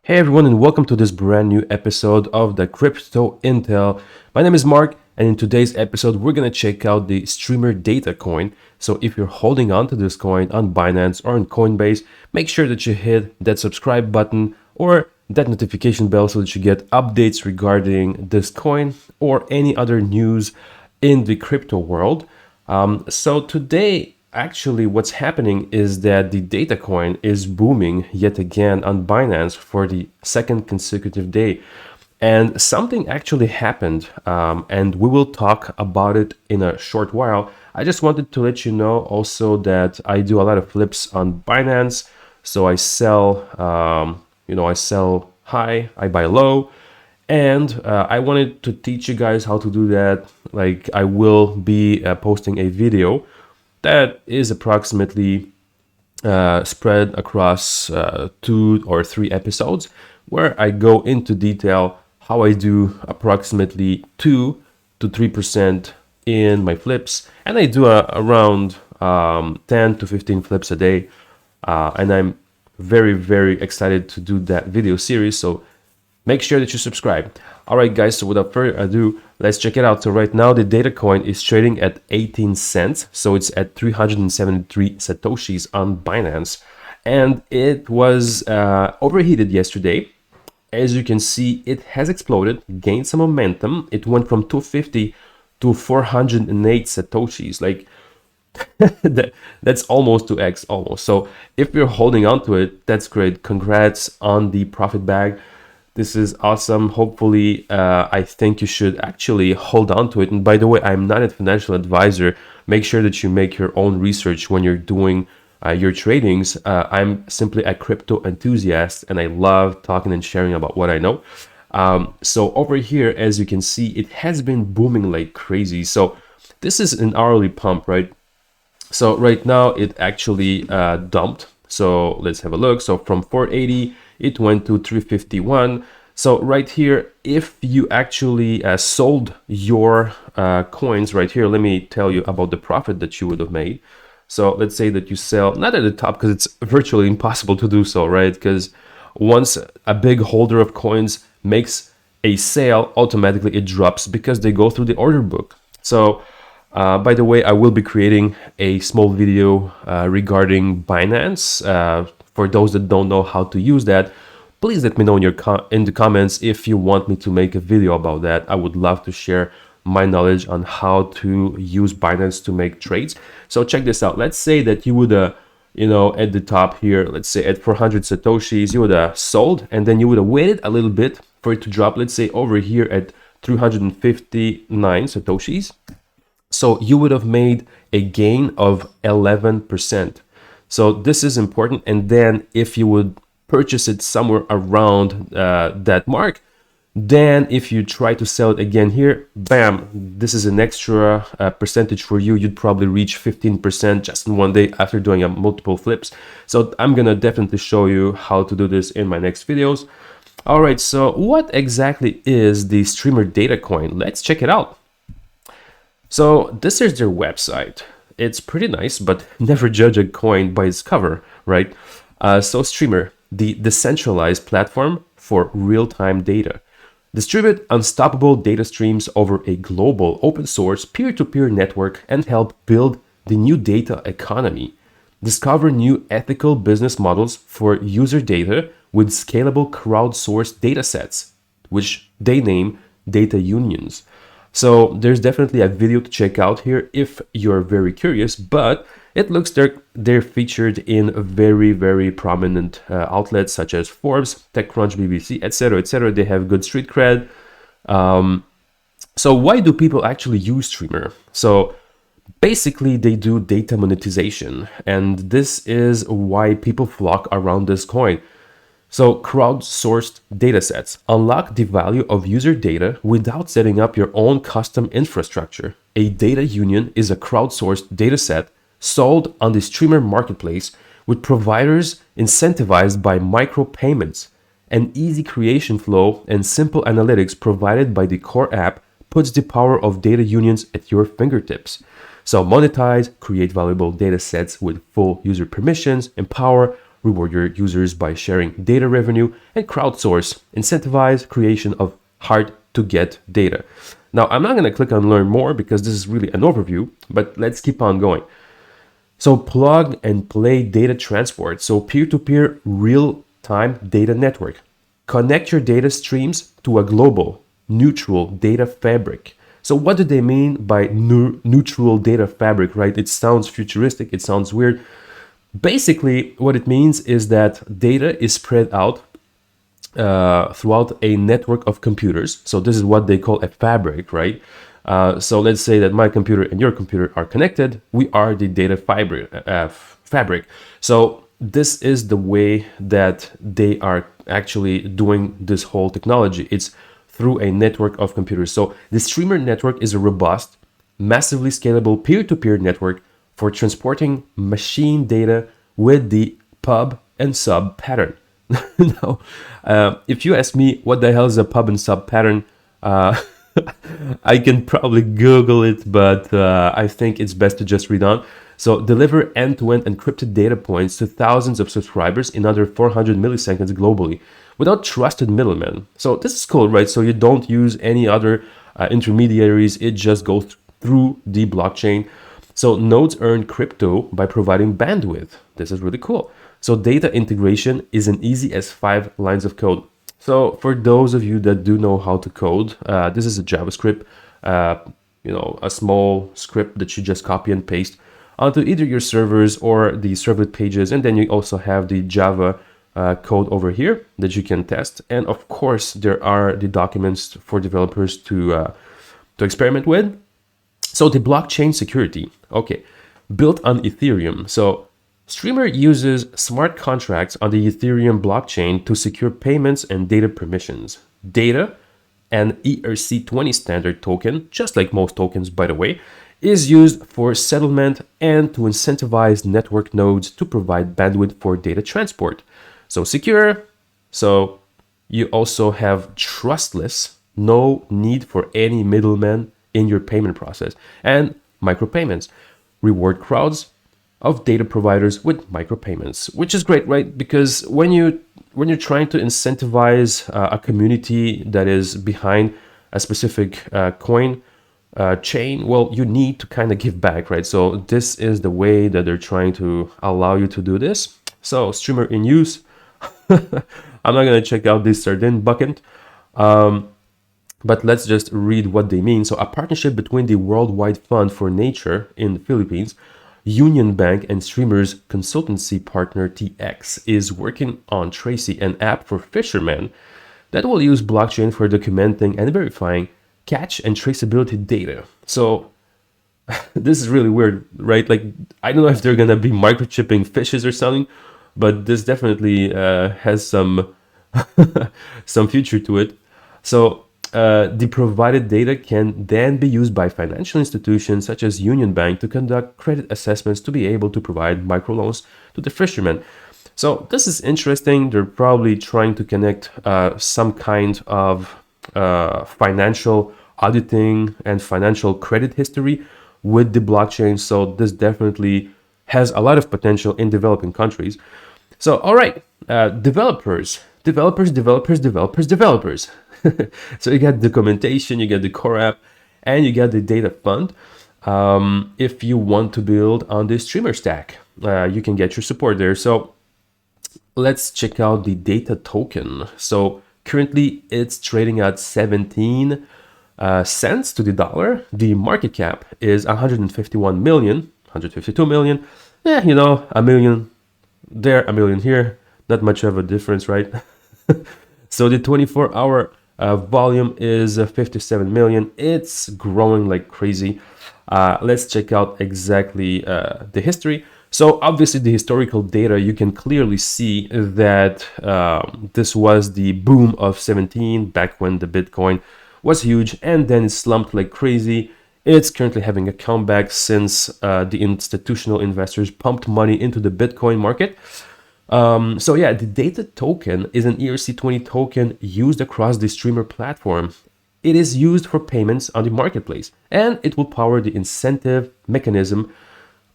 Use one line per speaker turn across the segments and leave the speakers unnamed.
Hey everyone, and welcome to this brand new episode of the Crypto Intel. My name is Mark, and in today's episode, we're gonna check out the Streamr Data coin. So if you're holding on to this coin on Binance or on Coinbase, make sure that you hit that subscribe button or that notification bell so that you get updates regarding this coin or any other news in the crypto world. So today, actually, what's happening is that the Data coin is booming yet again on Binance for the second consecutive day. And something actually happened, and we will talk about it in a short while. I just wanted to let you know also that I do a lot of flips on Binance. So I sell, I sell high, I buy low. And I wanted to teach you guys how to do that. Like I will be posting a video that is approximately spread across 2 or 3 episodes where I go into detail how I do approximately 2 to 3% in my flips, and I do around 10 to 15 flips a day, and I'm very excited to do that video series, so make sure that you subscribe. All right, guys, so without further ado, let's check it out. So right now, the Data coin is trading at 18 cents. So it's at 373 Satoshis on Binance. And it was overheated yesterday. As you can see, it has exploded, gained some momentum. It went from 250 to 408 Satoshis. Like, that's almost 2x, almost. So if you're holding on to it, that's great. Congrats on the profit bag. This is awesome. Hopefully, I think you should actually hold on to it. And by the way, I'm not a financial advisor. Make sure that you make your own research when you're doing your tradings. I'm simply a crypto enthusiast, and I love talking and sharing about what I know. So over here, as you can see, it has been booming like crazy. So this is an hourly pump, right? So right now, it actually dumped. So let's have a look. So from 480, it went to 351. So right here, if you actually sold your coins right here, let me tell you about the profit that you would have made. So let's say that you sell, not at the top, because it's virtually impossible to do so, right? Because once a big holder of coins makes a sale, automatically it drops because they go through the order book. So by the way, I will be creating a small video regarding Binance. For those that don't know how to use that, please let me know in the comments if you want me to make a video about that. I would love to share my knowledge on how to use Binance to make trades. So check this out. Let's say that you would, at the top here, let's say at 400 Satoshis, you would have sold, and then you would have waited a little bit for it to drop, let's say over here at 359 Satoshis. So you would have made a gain of 11%. So this is important. And then if you would purchase it somewhere around that mark, then if you try to sell it again here, bam, this is an extra percentage for you. You'd probably reach 15% just in one day after doing multiple flips. So I'm gonna definitely show you how to do this in my next videos. All right, so what exactly is the Streamr Data coin? Let's check it out. So this is their website. It's pretty nice, but never judge a coin by its cover, right? So Streamr, the decentralized platform for real-time data. Distribute unstoppable data streams over a global open source peer-to-peer network and help build the new data economy. Discover new ethical business models for user data with scalable crowdsourced datasets, which they name data unions. So there's definitely a video to check out here if you're very curious, but it looks they're featured in very prominent outlets such as Forbes, TechCrunch, BBC, etc. They have good street cred. So why do people actually use Streamr? So basically they do data monetization, and this is why people flock around this coin. So crowdsourced datasets unlock the value of user data without setting up your own custom infrastructure. A data union is a crowdsourced dataset sold on the Streamr marketplace with providers incentivized by micropayments. An easy creation flow and simple analytics provided by the core app puts the power of data unions at your fingertips. So monetize, create valuable data sets with full user permissions, empower reward your users by sharing data revenue, and crowdsource, incentivize creation of hard to get data. Now, I'm not going to click on learn more because this is really an overview, but let's keep on going. So plug and play data transport. So peer-to-peer real-time data network. Connect your data streams to a global, neutral data fabric. So what do they mean by neutral data fabric, right? It sounds futuristic, it sounds weird. Basically, what it means is that data is spread out throughout a network of computers. So this is what they call a fabric, right? So let's say that my computer and your computer are connected. We are the data fabric. So this is the way that they are actually doing this whole technology. It's through a network of computers. So the Streamr network is a robust, massively scalable peer-to-peer network for transporting machine data with the pub and sub pattern. Now, if you ask me what the hell is a pub and sub pattern, I can probably Google it, but I think it's best to just read on. So deliver end-to-end encrypted data points to thousands of subscribers in under 400 milliseconds globally without trusted middlemen. So this is cool, right? So you don't use any other intermediaries. It just goes through the blockchain. So nodes earn crypto by providing bandwidth. This is really cool. So data integration is as easy as 5 lines of code. So for those of you that do know how to code, this is a JavaScript, a small script that you just copy and paste onto either your servers or the servlet pages. And then you also have the Java code over here that you can test. And of course, there are the documents for developers to experiment with. So the blockchain security, okay, built on Ethereum. So Streamr uses smart contracts on the Ethereum blockchain to secure payments and data permissions. Data, an ERC20 standard token, just like most tokens by the way, is used for settlement and to incentivize network nodes to provide bandwidth for data transport. So secure, so you also have trustless, no need for any middleman in your payment process, and micropayments, reward crowds of data providers with micropayments, which is great, right? Because when you're trying to incentivize a community that is behind a specific coin chain, well, you need to kind of give back, right? So this is the way that they're trying to allow you to do this. So Streamr in use. I'm not going to check out this sardine bucket, but let's just read what they mean. So a partnership between the Worldwide Fund for Nature in the Philippines, Union Bank, and Streamr's consultancy partner TX is working on Tracy, an app for fishermen that will use blockchain for documenting and verifying catch and traceability data. So this is really weird, right? Like, I don't know if they're gonna be microchipping fishes or something, but this definitely has some some future to it. So the provided data can then be used by financial institutions such as Union Bank to conduct credit assessments to be able to provide microloans to the fishermen. So this is interesting. They're probably trying to connect some kind of financial auditing and financial credit history with the blockchain. So this definitely has a lot of potential in developing countries. So, all right, developers. So you got documentation, you get the core app, and you get the data fund. If you want to build on the Streamr stack, you can get your support there. So let's check out the data token. So currently it's trading at 17 cents to the dollar. The market cap is 151 million, 152 million. Yeah, you know, a million there, a million here. Not much of a difference, right? So the 24-hour volume is 57 million. It's growing like crazy. Let's check out exactly the history. So obviously the historical data, you can clearly see that this was the boom of 17 back when the Bitcoin was huge, and then it slumped like crazy. It's currently having a comeback since the institutional investors pumped money into the Bitcoin market. So yeah, the data token is an ERC20 token used across the Streamr platform. It is used for payments on the marketplace, and it will power the incentive mechanism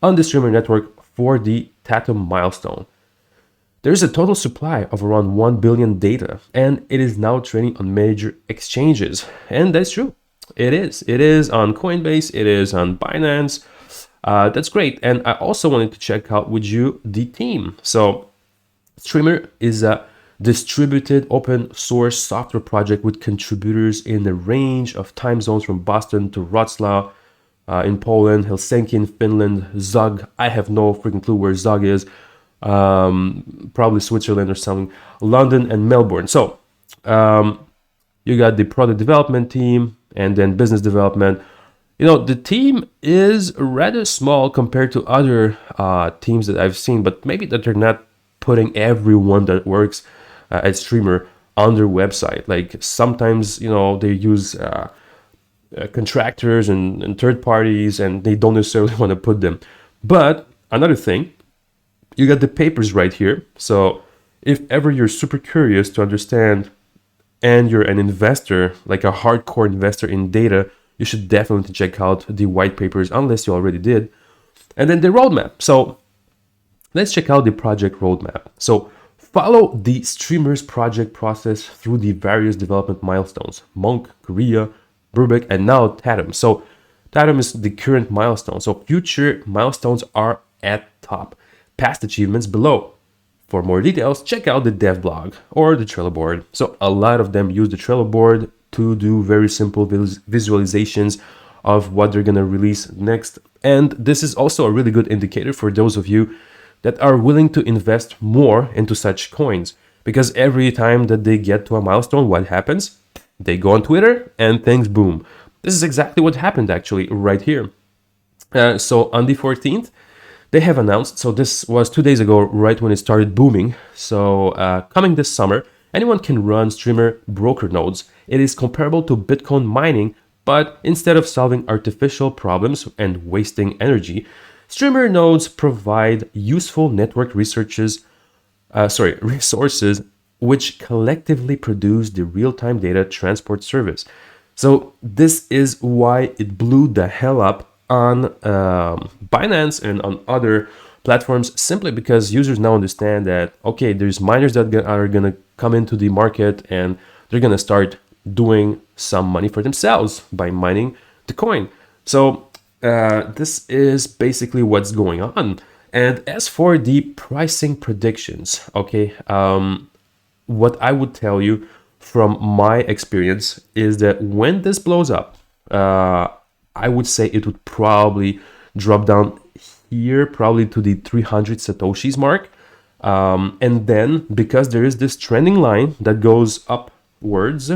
on the Streamr network for the DATA milestone. There's a total supply of around 1 billion data, and it is now trading on major exchanges. And that's true. It is. It is on Coinbase. It is on Binance. That's great. And I also wanted to check out with you the team. So Streamr is a distributed open source software project with contributors in a range of time zones from Boston to Wrocław in Poland, Helsinki in Finland, Zug. I have no freaking clue where Zug is. Probably Switzerland or something, London and Melbourne. So you got the product development team and then business development. The team is rather small compared to other teams that I've seen, but maybe that they're not putting everyone that works at Streamr on their website. Like sometimes, they use contractors and third parties, and they don't necessarily want to put them. But another thing, you got the papers right here. So if ever you're super curious to understand and you're an investor, like a hardcore investor in data, you should definitely check out the white papers unless you already did. And then the roadmap. So let's check out the project roadmap. So follow the Streamr's project process through the various development milestones: Monk, Korea, Burbeck, and now Tatum. So Tatum is the current milestone. So future milestones are at top. Past achievements below. For more details, check out the dev blog or the Trello board. So a lot of them use the Trello board to do very simple visualizations of what they're going to release next. And this is also a really good indicator for those of you that are willing to invest more into such coins. Because every time that they get to a milestone, what happens? They go on Twitter and things boom. This is exactly what happened actually right here. So on the 14th, they have announced, so this was 2 days ago, right when it started booming. So coming this summer, anyone can run Streamr broker nodes. It is comparable to Bitcoin mining, but instead of solving artificial problems and wasting energy, Streamr nodes provide useful network resources which collectively produce the real-time data transport service. So this is why it blew the hell up on Binance and on other platforms, simply because users now understand that, okay, there's miners that are going to come into the market and they're going to start doing some money for themselves by mining the coin. So this is basically what's going on. And as for the pricing predictions, okay, what I would tell you from my experience is that when this blows up, I would say it would probably drop down here, probably to the 300 Satoshis mark. And then because there is this trending line that goes upwards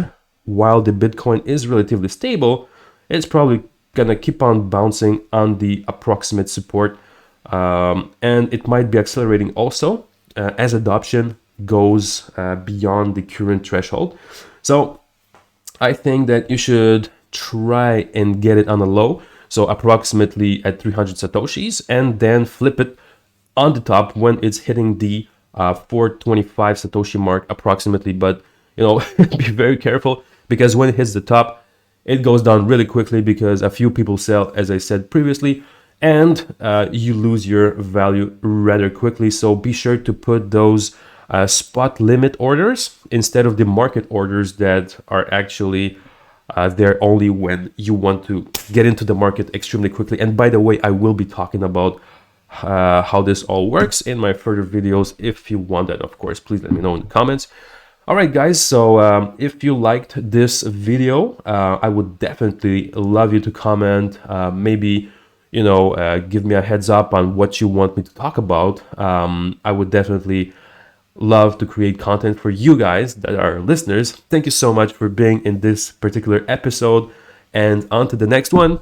while the Bitcoin is relatively stable, it's probably gonna keep on bouncing on the approximate support. And it might be accelerating also as adoption goes beyond the current threshold. So I think that you should try and get it on a low, so approximately at 300 Satoshis, and then flip it on the top when it's hitting the 425 Satoshi mark approximately. But be very careful, because when it hits the top, it goes down really quickly because a few people sell, as I said previously, and you lose your value rather quickly. So be sure to put those spot limit orders instead of the market orders that are actually there only when you want to get into the market extremely quickly. And by the way, I will be talking about how this all works in my further videos. If you want that, of course, please let me know in the comments. All right, guys, so if you liked this video, I would definitely love you to comment, maybe, give me a heads up on what you want me to talk about. I would definitely love to create content for you guys that are listeners. Thank you so much for being in this particular episode, and on to the next one.